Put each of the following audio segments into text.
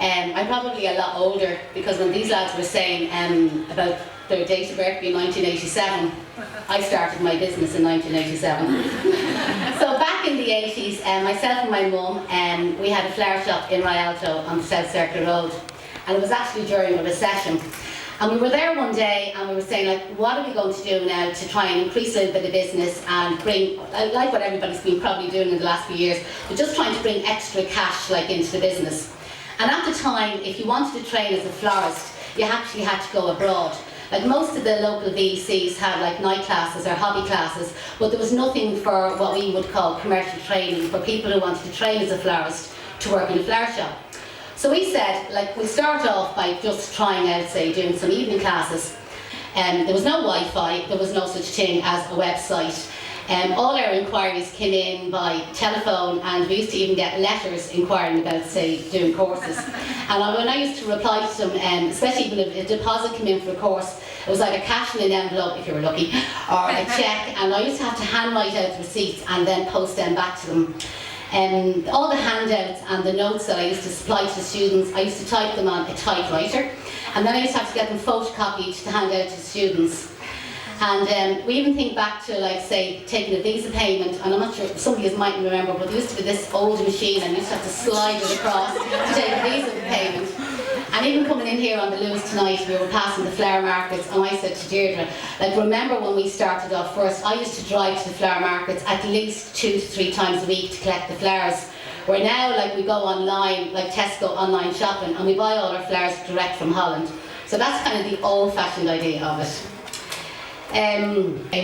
I'm probably a lot older, because when these lads were saying about their date of birth being 1987, I started my business in 1987. So back in the 80s, myself and my mum, we had a flower shop in Rialto on the South Circle Road, and it was actually during a recession. And we were there one day and we were saying, like, what are we going to do now to try and increase a little bit of business and bring, like what everybody's been probably doing in the last few years, but just trying to bring extra cash like into the business. And at the time, if you wanted to train as a florist, you actually had to go abroad. Like most of the local VCs had like night classes or hobby classes, but there was nothing for what we would call commercial training for people who wanted to train as a florist to work in a flower shop. So we said, like, we'll start off by just trying out, say, doing some evening classes. There was no Wi-Fi, there was no such thing as a website. All our inquiries came in by telephone, and we used to even get letters inquiring about, say, doing courses. And when I used to reply to them, especially when a deposit came in for a course, it was like a cash in an envelope, if you were lucky, or a cheque, and I used to have to handwrite out receipts and then post them back to them. All the handouts and the notes that I used to supply to the students, I used to type them on a typewriter, and then I used to have to get them photocopied to hand out to the students. And we even think back to, like, say, taking a visa payment, and I'm not sure, some of you might remember, but there used to be this old machine and you used to have to slide it across to take a visa payment. And even coming in here on the Lewis tonight, we were passing the flower markets, and I said to Deirdre, like, remember when we started off first, I used to drive to the flower markets at least 2 to 3 times a week to collect the flowers. Where now, like, we go online, like Tesco online shopping, and we buy all our flowers direct from Holland. So that's kind of the old-fashioned idea of it.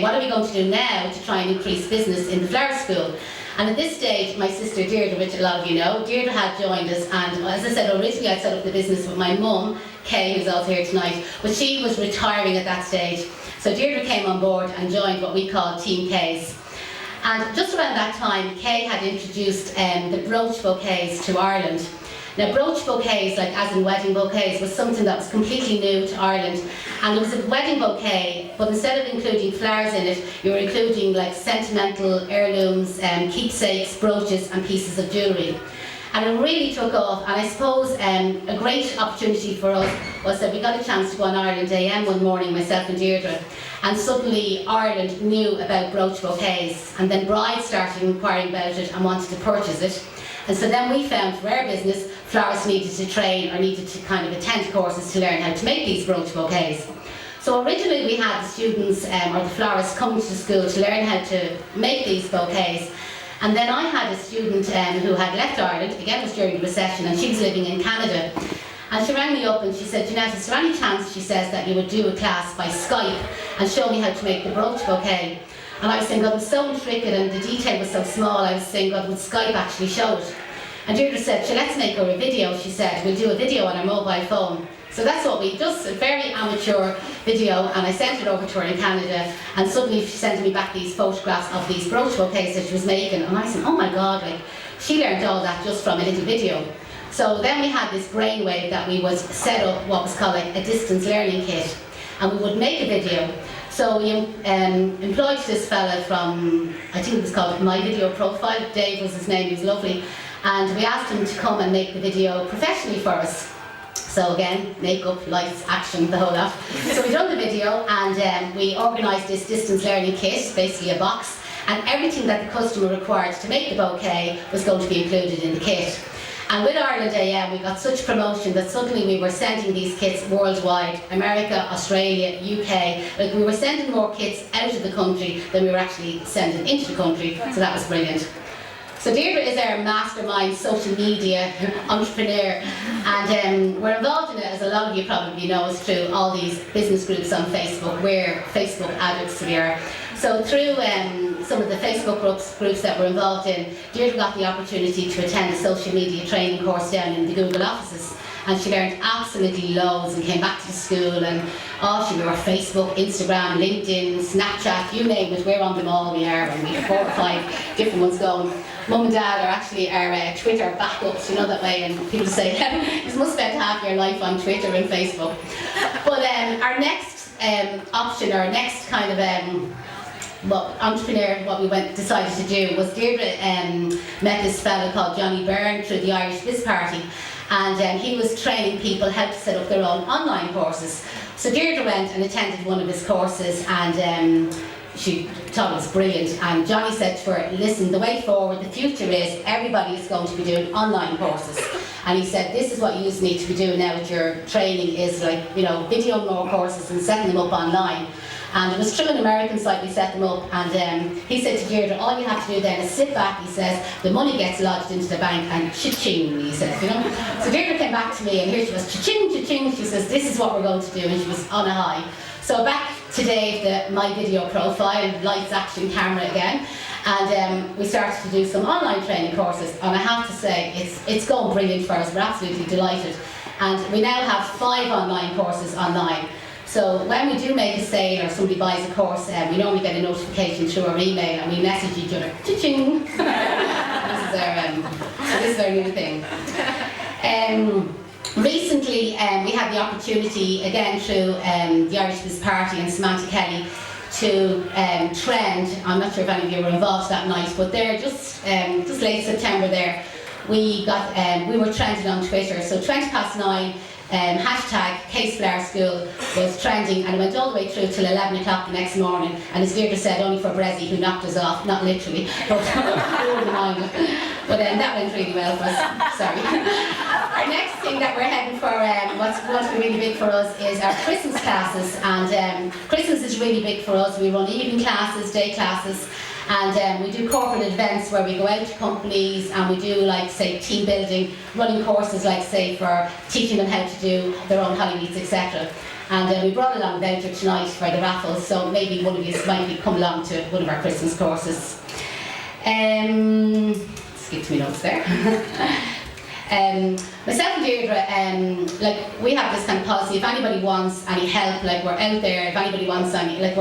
What are we going to do now to try and increase business in the flower school? And at this stage, my sister Deirdre, which a lot of you know, Deirdre had joined us, and as I said, originally I set up the business with my mum, Kay, who's also here tonight, but she was retiring at that stage. So Deirdre came on board and joined what we call Team Kays. And just around that time, Kay had introduced the brooch bouquets to Ireland. Now, brooch bouquets, like as in wedding bouquets, was something that was completely new to Ireland. And it was a wedding bouquet, but instead of including flowers in it, you were including like sentimental heirlooms, keepsakes, brooches and pieces of jewellery. And it really took off, and I suppose a great opportunity for us was that we got a chance to go on Ireland AM one morning, myself and Deirdre, and suddenly Ireland knew about brooch bouquets, and then brides started inquiring about it and wanted to purchase it. And so then we found for our business, florists needed to train or needed to kind of attend courses to learn how to make these brooch bouquets. So originally we had the students or the florists coming to the school to learn how to make these bouquets. And then I had a student who had left Ireland, again it was during the recession, and she was living in Canada. And she rang me up and she said, Janette, is there any chance, she says, that you would do a class by Skype and show me how to make the brooch bouquet? And I was saying, God, it was so intricate and the detail was so small, I was saying, God, would Skype actually show it? And Deirdre said, so let's make her a video, she said. We'll do a video on our mobile phone. So that's what we, just a very amateur video, and I sent it over to her in Canada, and suddenly she sent me back these photographs of these brooch bouquets that she was making, and I said, oh my God, like, she learned all that just from a little video. So then we had this brainwave that we would set up what was called like a distance learning kit, and we would make a video. So we employed this fella from, I think it was called My Video Profile, Dave was his name, he was lovely, and we asked him to come and make the video professionally for us. So again, makeup, lights, action, the whole lot. So we done the video, and we organised this distance learning kit, basically a box, and everything that the customer required to make the bouquet was going to be included in the kit. And with Ireland AM, we got such promotion that suddenly we were sending these kits worldwide, America, Australia, UK, like we were sending more kits out of the country than we were actually sending into the country, so that was brilliant. So Deirdre is our mastermind social media entrepreneur, and we're involved in it, as a lot of you probably know, is through all these business groups on Facebook. We're Facebook addicts, we are. So through some of the Facebook groups that we're involved in, Deirdre got the opportunity to attend a social media training course down in the Google offices. And she learned absolutely loads and came back to the school, and she were Facebook, Instagram, LinkedIn, Snapchat, you name it, we're on them all, we are, and we have 4 or 5 different ones going. Mum and Dad are actually our Twitter backups, you know, that way, and people say, you must spend half your life on Twitter and Facebook. But our next option, or next kind of entrepreneur, what we decided to do was Deirdre met this fella called Johnny Byrne through the Irish Biz Party, and he was training people how to set up their own online courses. So Deirdre went and attended one of his courses, and she thought it was brilliant. And Johnny said to her, listen, the way forward, the future is everybody is going to be doing online courses. And he said, this is what you need to be doing now with your training, is like, you know, video more courses and setting them up online. And it was through an American site we set them up, and he said to Deirdre, all you have to do then is sit back, he says, the money gets lodged into the bank and cha-ching, he says, you know. So Deirdre came back to me and here she was, cha-ching, cha-ching, she says, this is what we're going to do, and she was on a high. So back to Dave, my video profile, lights, action, camera again, and we started to do some online training courses, and I have to say, it's going brilliant for us, we're absolutely delighted. And we now have 5 online courses online. So when we do make a sale or somebody buys a course, we normally get a notification through our email and we message each other, cha-ching! This is our new thing. Recently we had the opportunity, again through the Irish Business Party and Samantha Kelly, to trend. I'm not sure if any of you were involved that night, but there just late September there, we were trending on Twitter. So 9:20, hashtag Case Flower School was trending, and it went all the way through till 11 o'clock the next morning, and as Deirdre said, only for Brezzy, who knocked us off, not literally, but that went really well for us, sorry. Our next thing that we're heading for, what's going to be really big for us, is our Christmas classes, and Christmas is really big for us. We run evening classes, day classes, and we do corporate events where we go out to companies and we do, like, say, team building, running courses, like, say, for teaching them how to do their own Hollyweeds, etc. And we brought along a voucher tonight for the raffle, so maybe one of you might come along to one of our Christmas courses. Skipped my notes there. Myself and Deirdre, like, we have this kind of policy, if anybody wants any help, like, we're out there, if anybody wants any, like,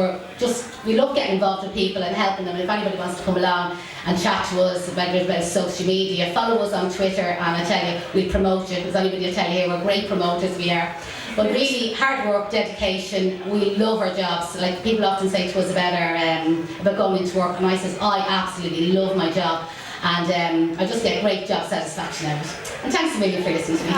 we love getting involved with people and helping them. If anybody wants to come along and chat to us, whether it's about social media, follow us on Twitter, and I tell you, we promote it, because anybody will tell you here, we're great promoters, we are. But really, hard work, dedication, we love our jobs. Like, people often say to us about going into work, and I says, I absolutely love my job. And I just get great job satisfaction out of it. And thanks a million for listening to me.